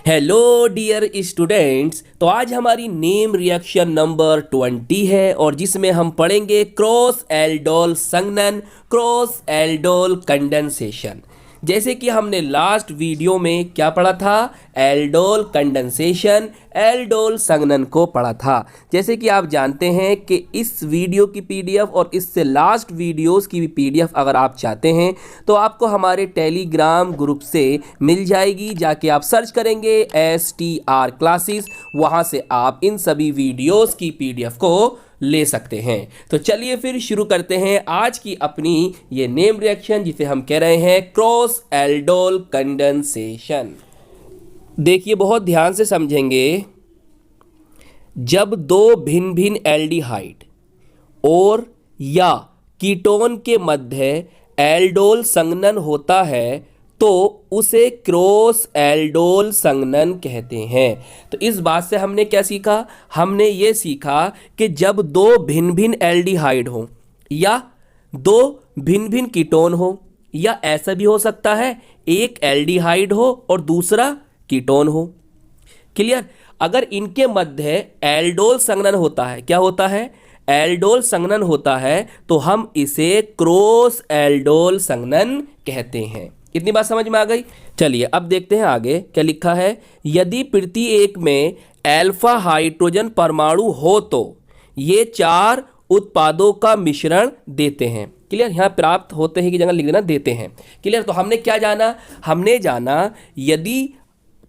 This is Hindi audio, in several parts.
Hello dear students. तो आज हमारी नेम रिएक्शन नंबर 20 है और जिसमें हम पढ़ेंगे क्रॉस एल्डोल संघनन, क्रॉस एल्डोल कंडेंसेशन। जैसे कि हमने लास्ट वीडियो में क्या पढ़ा था, एल्डोल कंडेंसेशन, एल्डोल संघनन को पढ़ा था। जैसे कि आप जानते हैं कि इस वीडियो की पीडीएफ और इससे लास्ट वीडियोस की भी पीडीएफ अगर आप चाहते हैं तो आपको हमारे टेलीग्राम ग्रुप से मिल जाएगी। जाके आप सर्च करेंगे STR क्लासेस, वहाँ से आप इन सभी वीडियोस की पीडीएफ को ले सकते हैं। तो चलिए फिर शुरू करते हैं आज की अपनी ये नेम रिएक्शन जिसे हम कह रहे हैं क्रॉस एल्डोल कंडेंसेशन। देखिए बहुत ध्यान से समझेंगे। जब दो भिन्न भिन्न एल्डिहाइड और या कीटोन के मध्य एल्डोल संघनन होता है तो उसे क्रॉस एल्डोल संघनन कहते हैं। तो इस बात से हमने क्या सीखा, हमने ये सीखा कि जब दो भिन्न भिन्न एल्डिहाइड हो या दो भिन्न भिन्न कीटोन हो, या ऐसा भी हो सकता है एक एल्डिहाइड हो और दूसरा कीटोन हो। क्लियर। अगर इनके मध्य एल्डोल संघनन होता है, क्या होता है, एल्डोल संघनन होता है, तो हम इसे क्रॉस एल्डोल संघनन कहते हैं। इतनी बात समझ में आ गई। चलिए अब देखते हैं आगे क्या लिखा है। यदि प्रति एक में अल्फा हाइड्रोजन परमाणु हो तो ये चार उत्पादों का मिश्रण देते हैं। क्लियर। यहाँ प्राप्त होते हैं की जगह लिख देना देते हैं। क्लियर। तो हमने क्या जाना, हमने जाना यदि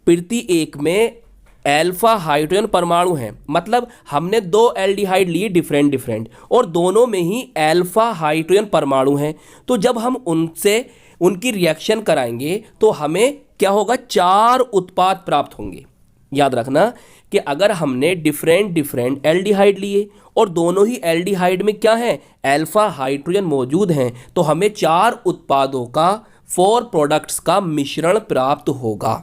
प्रति एक में अल्फा हाइड्रोजन परमाणु है, मतलब हमने दो एल्डिहाइड लिए डिफरेंट डिफरेंट और दोनों में ही अल्फा हाइड्रोजन परमाणु हैं, तो जब हम उनसे उनकी रिएक्शन कराएंगे तो हमें क्या होगा, चार उत्पाद प्राप्त होंगे। याद रखना कि अगर हमने डिफरेंट डिफरेंट एल्डिहाइड लिए और दोनों ही एल्डिहाइड में क्या है, अल्फा हाइड्रोजन मौजूद हैं, तो हमें चार उत्पादों का, 4 प्रोडक्ट्स का मिश्रण प्राप्त होगा।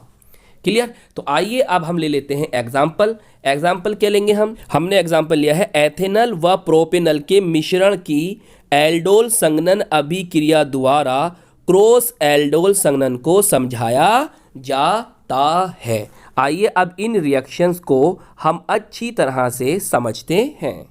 क्लियर। तो आइए अब हम ले लेते हैं एग्जाम्पल। एग्जाम्पल क्या लेंगे हमने एग्जाम्पल लिया है एथेनल व प्रोपेनल के मिश्रण की एल्डोल संघनन अभिक्रिया द्वारा क्रॉस एल्डोल संघनन को समझाया जाता है। आइए अब इन रिएक्शंस को हम अच्छी तरह से समझते हैं।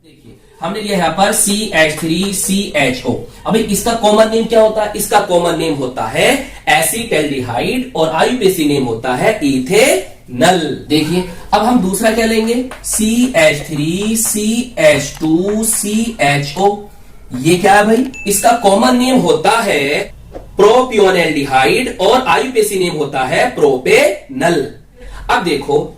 देखिए हमने लिया यहाँ पर CH3CHO। अब इसका कॉमन नेम क्या होता है, इसका कॉमन नेम होता है एसीटल्डिहाइड और आईयूपीएसी नेम होता है इथेनल। देखिए अब हम दूसरा क्या लेंगे, CH3CH2CHO। ये क्या है भाई, इसका कॉमन नेम होता है प्रोपियोनेल्डिहाइड और आईयूपीएसी नेम होता है प्रोपेनल। अब देखो,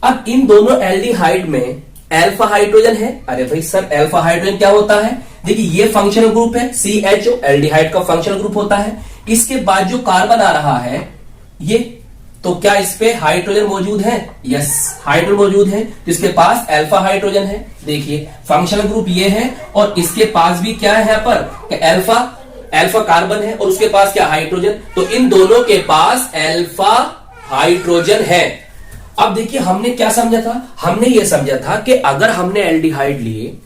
अब इन दोनों एल्डिहाइड में अल्फा हाइड्रोजन है। अरे भाई सर अल्फा हाइड्रोजन क्या होता है, देखिए ये फंक्शनल ग्रुप है, CHO एल्डिहाइड का फंक्शनल ग्रुप होता है। इसके बाद जो कार्बन आ रहा है ये, तो क्या इस पे हाइड्रोजन मौजूद है, यस हाइड्रोजन मौजूद है, तो इसके पास अल्फा हाइड्रोजन है। देखिए फंक्शनल ग्रुप ये है और इसके पास भी क्या है यहाँ पर कि अल्फा कार्बन है और उसके पास क्या हाइड्रोजन, तो इन दोनों के पास अल्फा हाइड्रोजन है। अब देखिए हमने क्या समझा था, हमने ये समझा था कि अगर हमने एल्डिहाइड लिए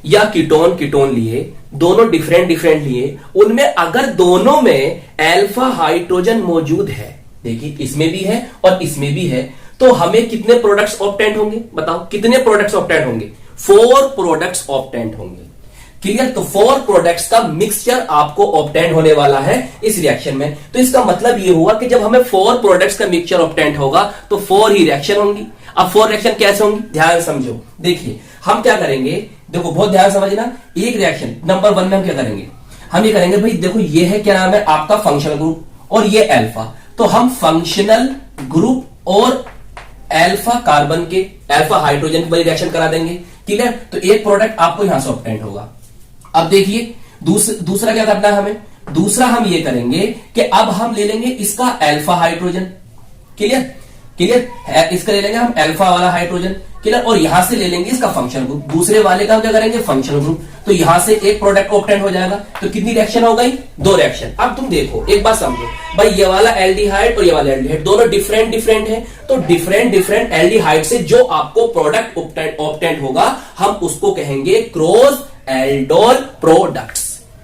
या कीटोन लिए, दोनों डिफरेंट डिफरेंट लिए, उनमें अगर दोनों में अल्फा हाइड्रोजन मौजूद है, देखिए इसमें भी है और इसमें भी है, तो हमें कितने प्रोडक्ट्स ऑब्टेंड होंगे, बताओ कितने प्रोडक्ट्स ऑब्टेंड होंगे, 4 प्रोडक्ट्स ऑब्टेंड होंगे। क्लियर। तो 4 प्रोडक्ट्स का मिक्सचर आपको ऑब्टेंड होने वाला है इस रिएक्शन में। तो इसका मतलब ये हुआ कि जब हमें 4 प्रोडक्ट्स का मिक्सचर ऑब्टेंड होगा तो 4 ही रिएक्शन होंगी। अब 4 रिएक्शन कैसे होंगी, ध्यान समझो। देखिए हम क्या करेंगे, देखो बहुत ध्यान समझना। एक रिएक्शन नंबर 1 में हम क्या करेंगे, हम ये करेंगे भाई देखो ये है क्या नाम है आपका फंक्शनल ग्रुप और ये अल्फा, तो हम फंक्शनल ग्रुप और अल्फा कार्बन के अल्फा हाइड्रोजन की रिएक्शन करा देंगे। क्लियर। तो एक प्रोडक्ट आपको यहां से ऑब्टेंड होगा। अब देखिए दूसरा क्या करना है हमें, दूसरा हम ये करेंगे कि अब हम ले लेंगे इसका अल्फा हाइड्रोजन। क्लियर। इसका ले लेंगे हम अल्फा वाला हाइड्रोजन। क्लियर। और यहां से ले लेंगे इसका फंक्शनल ग्रुप, दूसरे वाले का हम क्या करेंगे फंक्शनल ग्रुप, तो यहां से एक प्रोडक्ट ऑब्टेंड हो जाएगा। तो कितनी रिएक्शन हो गई, 2 रिएक्शन। अब तुम देखो एक बात समझो भाई, ये वाला एल्डिहाइड और ये वाला एल्डिहाइड दोनों डिफरेंट डिफरेंट है, तो डिफरेंट डिफरेंट एल्डिहाइड से जो आपको प्रोडक्ट ऑब्टेंड होगा हम उसको कहेंगे क्रॉस एल्डोल प्रोडक्ट्स।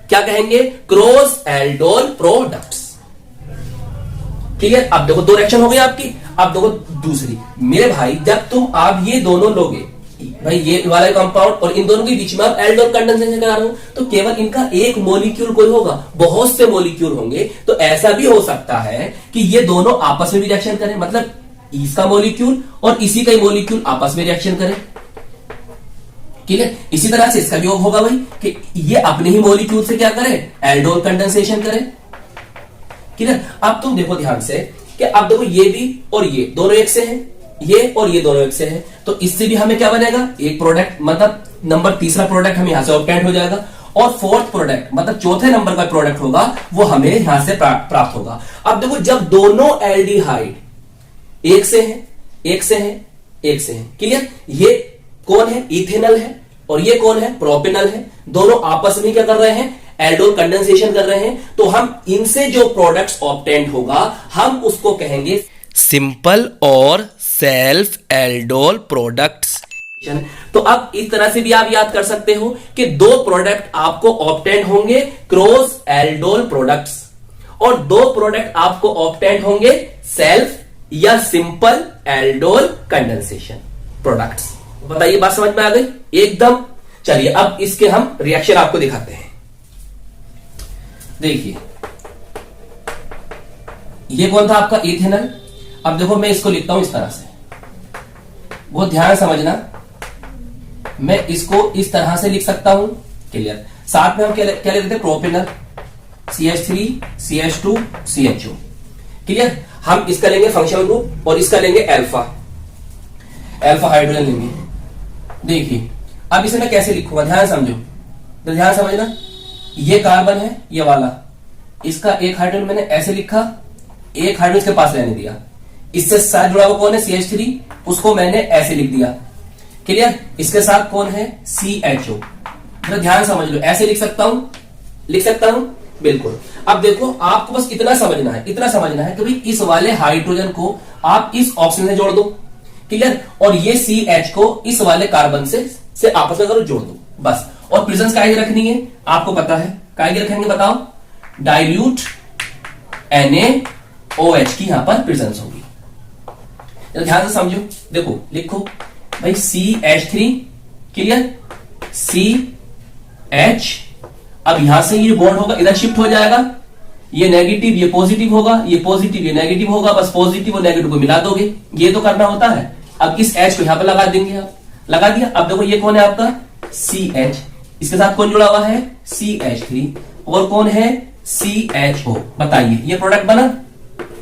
क्या कहेंगे, क्रॉस एल्डोल प्रोडक्ट्स। क्लियर। अब देखो 2 रिएक्शन हो गई आपकी। अब देखो दूसरी, मेरे भाई जब तुम आप ये दोनों लोगे भाई, ये वाला कंपाउंड और इन दोनों के बीच में आप एल्डोल कंडेंसेशन करा रहे हो, तो केवल इनका एक मॉलिक्यूल कोई होगा, बहुत से मॉलिक्यूल होंगे। तो ऐसा भी हो सकता है कि ये दोनों आपस में भी रिएक्शन करें, मतलब इसका मॉलिक्यूल और इसी का ही मॉलिक्यूल आपस में रिएक्शन करें। ठीक है, इसी तरह से इसका भी होगा भाई कि ये अपने ही मॉलिक्यूल से क्या करे, एल्डोल कंडेंसेशन करे। क्लियर। अब तुम देखो ध्यान से कि अब देखो ये भी और ये दोनों एक से हैं, ये और ये दोनों एक से हैं, तो इससे भी हमें क्या बनेगा, एक प्रोडक्ट, मतलब नंबर तीसरा प्रोडक्ट हमें यहां से ऑब्टेन हो जाएगा, और फोर्थ प्रोडक्ट मतलब चौथे नंबर का प्रोडक्ट होगा वो हमें यहां से प्राप्त होगा। अब देखो जब दोनों एल्डिहाइड एक से हैं, एक से हैं, एक से हैं, क्लियर। ये कौन है, इथेनॉल है, और ये कौन है, प्रोपेनॉल है। दोनों आपस में क्या कर रहे हैं, एल्डोल कंडेंसेशन कर रहे हैं। तो हम इनसे जो प्रोडक्ट्स ऑब्टेन्ड होगा हम उसको कहेंगे सिंपल और सेल्फ एल्डोल प्रोडक्ट्स। तो अब इस तरह से भी आप याद कर सकते हो कि दो प्रोडक्ट आपको ऑब्टेन्ड होंगे क्रॉस एल्डोल प्रोडक्ट्स, और दो प्रोडक्ट आपको ऑब्टेन्ड होंगे सेल्फ या सिंपल एल्डोल कंडेंसेशन प्रोडक्ट्स। बताइए बात समझ में आ गई एकदम। चलिए अब इसके हम रिएक्शन आपको दिखाते हैं। देखिए ये कौन था आपका, इथेनॉल। अब देखो मैं इसको लिखता हूं इस तरह से, वो ध्यान समझना, मैं इसको इस तरह से लिख सकता हूं, क्लियर। साथ में हम क्या लिखते हैं, propanol, CH3 CH2 CHO, clear. हम इसका लेंगे फंक्शनल ग्रुप और इसका लेंगे अल्फा हाइड्रोजन लेंगे। देखिए अब इसे मैं कैसे लिखूंगा, ध्यान समझो, तो ध्यान समझना, ये कार्बन है ये वाला, इसका एक हाइड्रोजन मैंने ऐसे लिखा, एक हाइड्रोजन इसके पास रहने दिया, इससे साथ जुड़ा हुआ कौन है, CH3, उसको मैंने ऐसे लिख दिया, क्लियर। इसके साथ कौन है, CHO। तो ध्यान समझ लो, ऐसे लिख सकता हूं, बिल्कुल। अब देखो आपको बस इतना समझना है कि भाई इस वाले हाइड्रोजन को आप इस ऑप्शन से जोड़ दो, क्लियर, और ये CH को इस वाले कार्बन से आपस में करो, जोड़ दो बस। और प्रेजेंस काहे रखनी है, आपको पता है काहे रखेंगे, बताओ, डाइल्यूट NaOH की यहां पर प्रेजेंस होगी। तो ध्यान से समझो, देखो लिखो भाई CH3, क्लियर, CH। अब यहां से ये बॉन्ड होगा, इधर शिफ्ट हो जाएगा, ये नेगेटिव ये पॉजिटिव होगा, ये पॉजिटिव ये नेगेटिव होगा, बस पॉजिटिव और नेगेटिव को मिला दोगे, ये तो करना होता है। अब इस H को यहां पर लगा देंगे, आप लगा दिया। अब देखो ये कौन है आपका, CH, इसके साथ कौन जुड़ा हुआ है, CH3, और कौन है, CHO। बताइए ये प्रोडक्ट बना,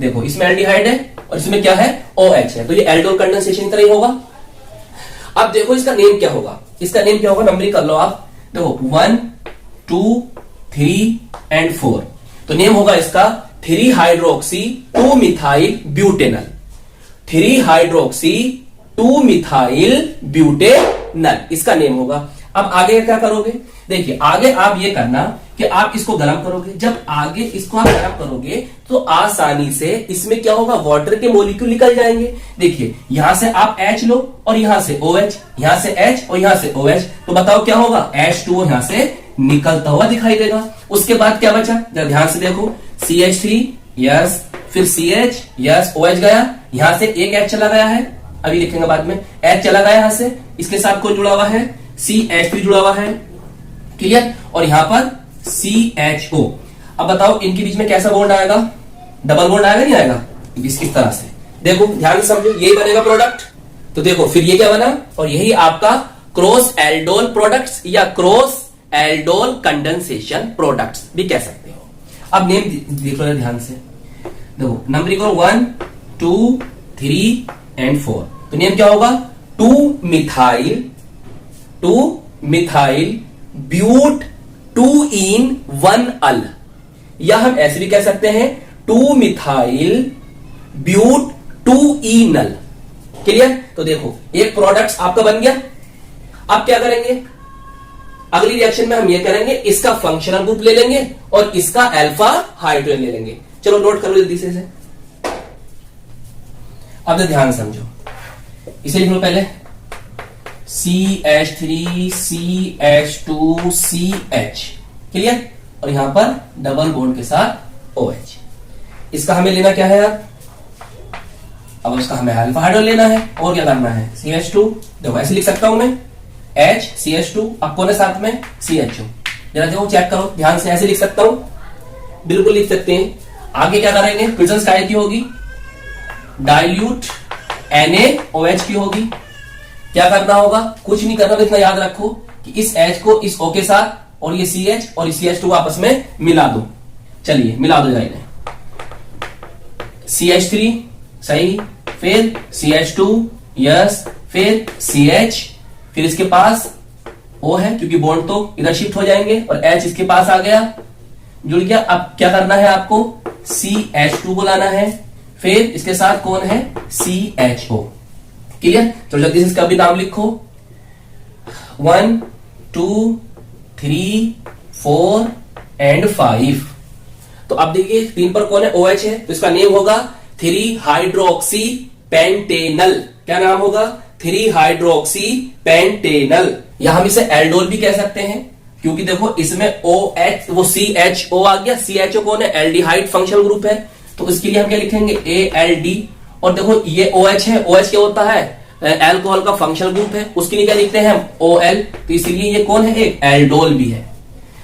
देखो इसमें एल्डिहाइड है और इसमें क्या है, OH है, तो ये एल्डोल कंडेंसेशन की तरह ही होगा। अब देखो इसका नेम क्या होगा, नंबरिंग कर लो आप, देखो 1 2 3 एंड 4, तो नेम होगा इसका 3 hydroxy 2 methyl butanal, 3 hydroxy 2 methyl butanal, इसका नेम होगा। अब आगे क्या करोगे, देखिए आगे आप ये करना कि आप इसको गर्म करोगे, जब आगे इसको आप गर्म करोगे तो आसानी से इसमें क्या होगा, वाटर के मॉलिक्यूल निकल जाएंगे। देखिए यहां से आप H लो और यहां से OH, यहां से H और यहां से OH, तो बताओ क्या होगा, H2 यहां से निकलता हुआ दिखाई देगा। उसके बाद क्या बचा, जब ध्यान से देखो, CH3 यस, फिर CH यस, OH गया, यहां से एक H चला गया है, अभी लिखेंगे बाद में, H चला गया यहां से, इसके साथ कौन जुड़ा हुआ है, CH3 जुड़ा हुआ है, क्लियर, और यहां पर CHO। अब बताओ इनके बीच में कैसा बॉन्ड आएगा, डबल बॉन्ड आएगा नहीं आएगा, इस तरह से। देखो ध्यान से समझो, यही बनेगा प्रोडक्ट। तो देखो फिर ये क्या बना, और यही आपका क्रॉस एल्डोल प्रोडक्ट्स या क्रॉस एल्डोल कंडेंसेशन प्रोडक्ट्स भी कह सकते हो। अब नेम देख लो ध्यान से, देखो नंबरिंग करो 1 2 3 एंड 4, तो नेम क्या होगा, 2 मिथाइल ब्यूट 2 in 1 अल, या हम ऐसे भी कह सकते हैं 2 मिथाइल ब्यूट 2 इनल, क्लियर। तो देखो एक प्रोडक्ट आपका बन गया। अब क्या करेंगे, अगली रिएक्शन में हम ये करेंगे, इसका फंक्शनल ग्रुप ले लेंगे और इसका अल्फा हाइड्रोजन ले लेंगे। चलो नोट करो जल्दी से। अब तो ध्यान समझो, इसे लिख लो पहले, CH3 CH2 CH, क्लियर, और यहां पर डबल बॉन्ड के साथ OH। इसका हमें लेना क्या है यार, अब उसका हमें अल्फा हाइड्रोजन लेना है और क्या करना है CH2। देखो ऐसे लिख सकता हूं मैं HCH2, अब कौन है साथ में CHO। जरा देखो चेक करो ध्यान से, ऐसे लिख सकता हूं, बिल्कुल लिख सकते हैं। आगे क्या करेंगे, प्रेजेंस काय की होगी, डाइल्यूट NaOH की होगी। क्या करना होगा, कुछ नहीं करना, इतना याद रखो कि इस H को इस O के साथ और ये CH और इस CH2 को आपस में मिला दो। चलिए मिला दो जरा इन्हें, CH3 सही, फिर CH2 यस, फिर CH, फिर इसके पास O है क्योंकि बॉन्ड तो इधर शिफ्ट हो जाएंगे और H इसके पास आ गया, जुड़ गया। अब क्या करना है आपको, CH2 को लाना है, फिर इसके साथ कौन है CHO। क्लियर। तो जल्दी से इसका भी नाम लिखो, 1 2 3 4 एंड 5। तो अब देखिए 3 पर कौन है, OH है, तो इसका नेम होगा 3 हाइड्रोक्सी पेंटेनल। क्या नाम होगा, 3 हाइड्रोक्सी पेंटेनल, या हम इसे एल्डोल भी कह सकते हैं क्योंकि देखो इसमें OH वो CHO आ गया। CHO कौन है, एल्डिहाइड फंक्शनल ग्रुप है, तो इसके लिए हम क्या लिखेंगे ALD। और देखो ये OH है, OH क्या होता है, अल्कोहल का फंक्शनल ग्रुप है, उसके लिए क्या लिखते हैं हम OL, तो इसीलिए ये कौन है, एक एल्डोल भी है।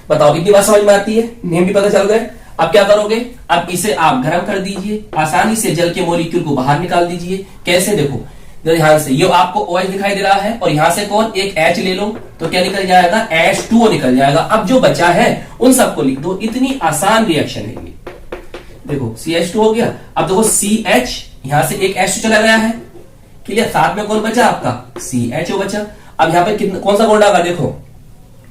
बताओ इतनी बात समझ में आती है, नेम भी पता चल गए। अब क्या करोगे, अब इसे आप गर्म कर दीजिए, आसानी से जल के मॉलिक्यूल को बाहर निकाल दीजिए। कैसे, देखो ध्यान से, ये आपको OH दिखाई दे रहा है और यहां से कौन एक H ले लो तो क्या निकल जाएगा, H2O निकल जाएगा। अब जो बचा है उन सबको लिख दो, इतनी आसान रिएक्शन है ये। देखो CH2 हो गया, अब देखो CH, यहां से एक H चला गया है, क्लियर। साथ में कौन बचा आपका CHO बचा। अब यहां पे कितना कौन सा बॉन्ड आएगा, देखो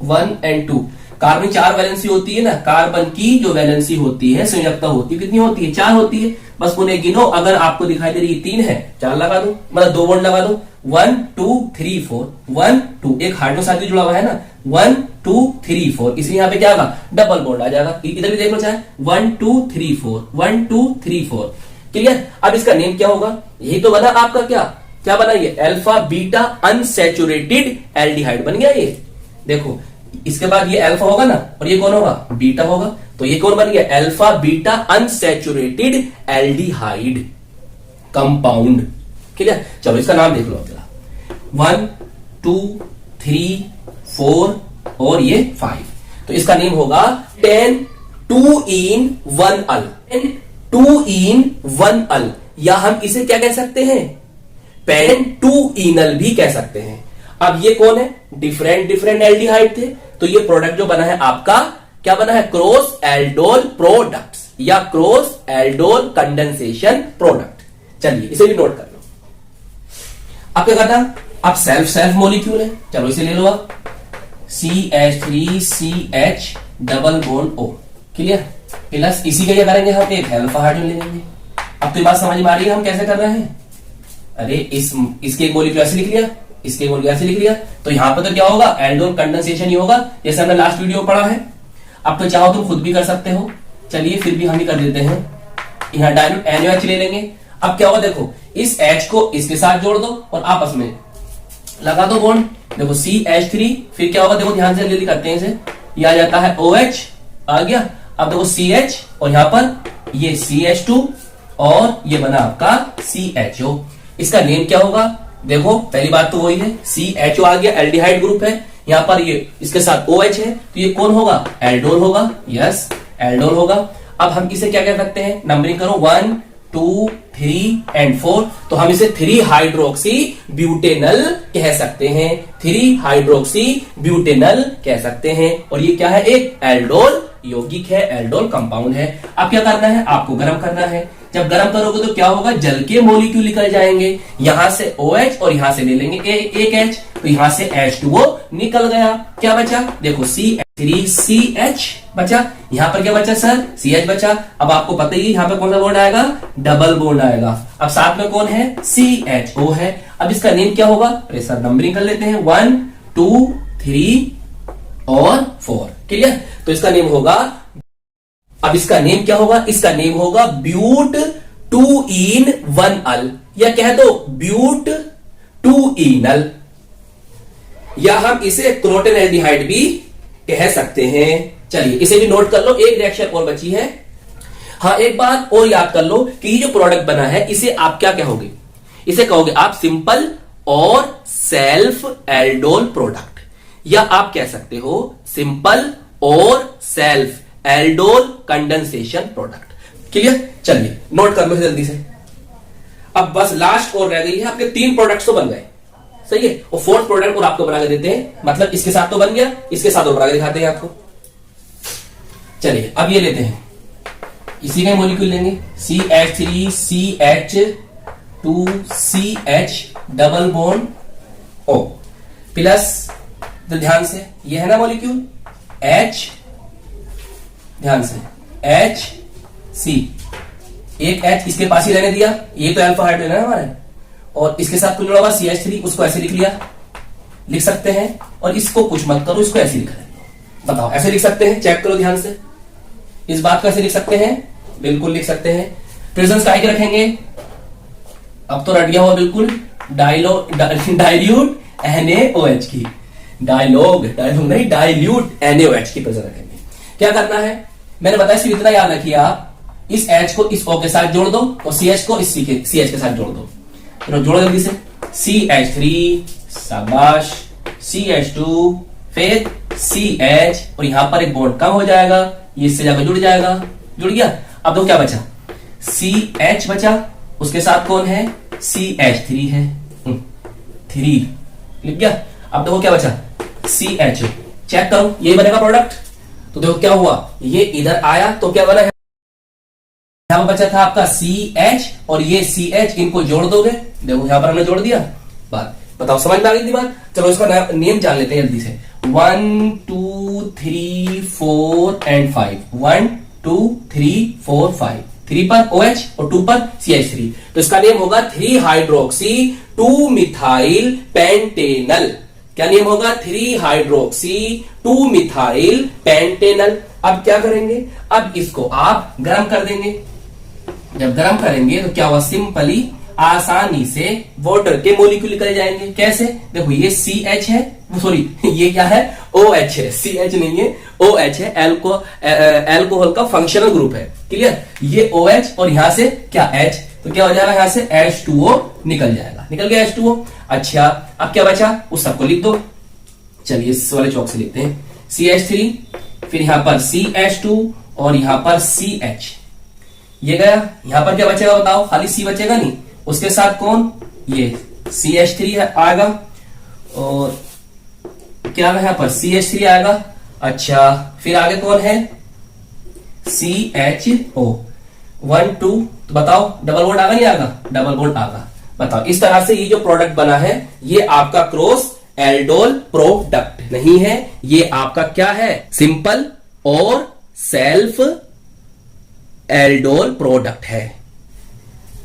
1 और 2। कार्बन 4 वैलेंसी होती है ना, कार्बन की जो वैलेंसी होती है, संयोजकता होती है, कितनी होती है, 4 होती है। बस उन्हें गिनो, अगर आपको दिखाई दे रही है 3 है, 4 लगा दो, मतलब 2 बॉन्ड लगा दो, 1 2 3 4, 1 2, एक हाइड्रो साथ भी जुड़ा हुआ है ना, 1 2 3 4, इसलिए यहाँ पे क्या होगा, डबल बॉन्ड आ जाएगा। इधर भी देख लो चाहे, 1 2 3 4, 1 2 3 4, क्लियर। अब इसका नेम क्या होगा, यही तो बना आपका, क्या क्या बना, ये अल्फा बीटा अनसैचुरेटेड एल्डिहाइड बन गया ये। देखो इसके बाद ये अल्फा होगा ना, और ये कौन होगा, बीटा होगा, तो ये कौन बन गया, alpha beta unsaturated aldehyde compound. Clear. चलो इसका नाम देख लो जरा, 1 2 3 4 और ये 5, तो इसका नेम होगा 10 2 in 1 अल, 2 in 1 अल, या हम इसे क्या कह सकते हैं, पेन 2 इनल भी कह सकते हैं। अब ये कौन है, डिफरेंट डिफरेंट एल्डिहाइड थे, तो ये प्रोडक्ट जो बना है आपका, क्या बना है, क्रॉस एल्डोल प्रोडक्ट्स या क्रॉस एल्डोल कंडेंसेशन प्रोडक्ट। चलिए इसे भी नोट कर लो। अब क्या करना, अब सेल्फ सेल्फ मॉलिक्यूल है, चलो इसे ले लो आप, CH3CH double bond O, clear. Plus इसी का क्या करेंगे, हम एक अल्फा हाइड्रोजन ले लेंगे। अब तो बात समझ में आ रही है हम कैसे कर रहे हैं, अरे इसके एक मॉलिक्यूल ऐसे लिख लिया, इसके मॉलिक्यूल ऐसे लिख लिया, तो यहां पर तो क्या होगा, एल्डोल कंडेंसेशन ही होगा, जैसे हमने लास्ट वीडियो में पढ़ा है। अब तो चाहो तुम खुद भी कर सकते हो, चलिए फिर भी हम ही कर देते हैं। यहां डाइल्यूट NaOH ले लेंगे। अब क्या होगा, देखो इस H को इसके साथ जोड़ दो और आपस में लगा दो बॉन्ड। देखो CH3, फिर क्या होगा, देखो ध्यान से जल्दी करते हैं इसे, ये आ जाता है OH आ गया। अब देखो CH और यहां पर ये CH2 और ये बना आपका CHO। इसका नेम क्या होगा, देखो पहली बात तो वही है, CHO आ गया, एल्डिहाइड ग्रुप है, यहां पर ये इसके साथ OH है, तो ये कौन होगा, एल्डोल होगा, यस एल्डोल होगा। अब हम इसे क्या कह सकते हैं, नंबरिंग करो 1 2 3 एंड 4, तो हम इसे 3 हाइड्रोक्सी ब्यूटेनल कह सकते हैं, 3 हाइड्रोक्सी ब्यूटेनल कह सकते हैं। और ये क्या है, एक एल्डोल यौगिक है, एल्डोल कंपाउंड है। अब क्या करना है, आपको गर्म करना है। जब गर्म करोगे तो क्या होगा, जल के मॉलिक्यूल निकल जाएंगे, यहां से OH और यहां से ले लेंगे एक H, तो यहां से H2O निकल गया। क्या बचा, देखो CH3CH बचा, यहां पर क्या बचा सर, CH बचा। अब आपको पता ही यहां पर कौन सा बॉन्ड आएगा, डबल बॉन्ड आएगा। अब साथ में कौन है, CHO है। अब इसका नेम क्या होगा, प्रेशर नंबरिंग कर लेते हैं, 1 2 3 और 4, क्लियर। तो इसका नेम होगा, अब इसका नेम क्या होगा, इसका नेम होगा ब्यूट 2 in 1 अल, या कह दो ब्यूट 2 इनल, या हम इसे क्रोटेन एल्डिहाइड भी कह सकते हैं। चलिए इसे भी नोट कर लो, एक रिएक्शन और बची है। हाँ, एक बात और याद कर लो कि ये जो प्रोडक्ट बना है इसे आप क्या कहोगे? इसे कहोगे आप सिंपल और सेल्फ एल्डोल प्रोडक्ट, या आप कह सकते हो सिंपल और self aldol condensation product. Clear? चलिए नोट कर लो जल्दी से। अब बस लास्ट और रह गई है, आपके 3 प्रोडक्ट्स तो बन गए, सही है, और 4th प्रोडक्ट और आपको बना के देते हैं, मतलब इसके साथ तो बन गया, इसके साथ और बना के दिखाते हैं आपको। चलिए अब ये लेते हैं, इसी का मॉलिक्यूल लेंगे, CH3CH2CH double bond O plus, तो ध्यान से ये है ना मॉलिक्यूल H, ध्यान से HC, एक H इसके पास ही रहने दिया, ये तो अल्फा हाइड्रोजन है हमारे, और इसके साथ कुछ जुड़ा हुआ CH3, उसको ऐसे लिख लिया, लिख सकते हैं, और इसको कुछ मत करो, इसको ऐसे लिख रहे। बताओ ऐसे लिख सकते हैं? चेक करो ध्यान से, इस बात को ऐसे लिख सकते हैं, बिल्कुल लिख सकते हैं। प्रेजेंस काय के रखेंगे? अब तो रट गया हुआ बिल्कुल, डाइल्यूट NaOH की, डायलॉग नहीं, डाइल्यूट NaOH की प्रेजेंस रखेंगे। क्या करना है मैंने बताया, सिर्फ इतना याद रखिए, आप इस H को इस O के साथ जोड़ दो और CH को इस CH के साथ जोड़ दो, तो जोड़ो जल्दी से, CH3, शाबाश, CH2, फिर CH, और यहां पर एक बॉन्ड कम हो जाएगा, ये इससे जाकर जुड़ जाएगा, जुड़ गया। अब तो क्या बचा? CH बचा, उसके साथ कौन है? CH3 है, 3 लिख गया। अब देखो क्या बचा? CH, चेक करो, ये बनेगा प्रोडक्ट। तो देखो क्या हुआ, ये इधर आया तो क्या बना है, यहां पर बचा था आपका CH और ये CH, इनको जोड़ दोगे, देखो यहां पर हमने जोड़ दिया। बात बताओ समझ में आ गई थी बात? चलो इसका नेम जान लेते हैं जल्दी से, 1 2 3 4 एंड 5, 1 2 3 4 5, 3 पर OH और 2 पर CH3, तो इसका नेम होगा 3 हाइड्रोक्सी 2 मिथाइल पेंटेनल। क्या नेम होगा? 3 हाइड्रोक्सी 2 मिथाइल पेंटेनल। अब क्या करेंगे, अब इसको आप गर्म कर देंगे, जब गर्म करेंगे तो क्या हुआ, सिंपली आसानी से वाटर के मॉलिक्यूल निकल जाएंगे। कैसे? देखो ये CH है, सॉरी ये क्या है, OH है, CH नहीं है, OH है, एल्कोहल का फंक्शनल ग्रुप है। क्लियर? ये OH और यहां से क्या H, तो क्या हो जाएगा, यहां से H2O निकल जाएगा, निकल गया H2O। अच्छा अब क्या बचा, उस सबको लिख दो। चलिए इस वाले चौक से लिखते हैं, CH3, फिर यहां पर CH2 और यहां पर CH, ये गया। यहां पर क्या बचेगा बताओ, खाली C बचेगा नहीं, उसके साथ कौन, ये CH3 है आएगा, और क्या है यहां पर CH3 आएगा। अच्छा फिर आगे कौन है, CHO, 1 2, तो बताओ डबल बॉन्ड आगा नहीं आगा, डबल बॉन्ड आगा। बताओ इस तरह से ये जो प्रोडक्ट बना है ये आपका क्रॉस एल्डोल प्रोडक्ट नहीं है, ये आपका क्या है, सिंपल और सेल्फ एल्डोल प्रोडक्ट है।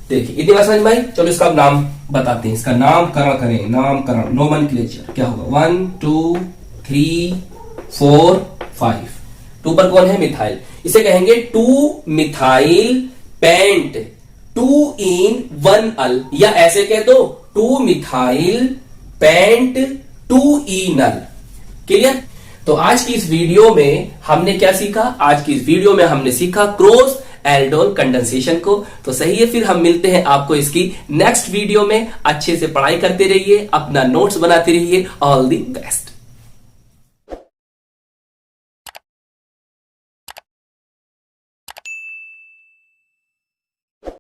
देखिए इतनी बात समझ में आई। चलो इसका नाम बताते हैं, इसका नामकरण करें, नामकरण नोमेनक्लेचर क्या होगा, 1 2 3 4 5, 2 पर कौन है, मिथाइल, इसे कहेंगे 2 मिथाइल पेंट 2 in 1 अल, या ऐसे कह दो 2 मिथाइल पेंट 2 इनल। क्लियर? तो आज की इस वीडियो में हमने क्या सीखा, आज की इस वीडियो में हमने सीखा क्रॉस एल्डोल कंडेंसेशन को। तो सही है, फिर हम मिलते हैं आपको इसकी नेक्स्ट वीडियो में। अच्छे से पढ़ाई करते रहिए, अपना नोट्स बनाते रहिए। All the best.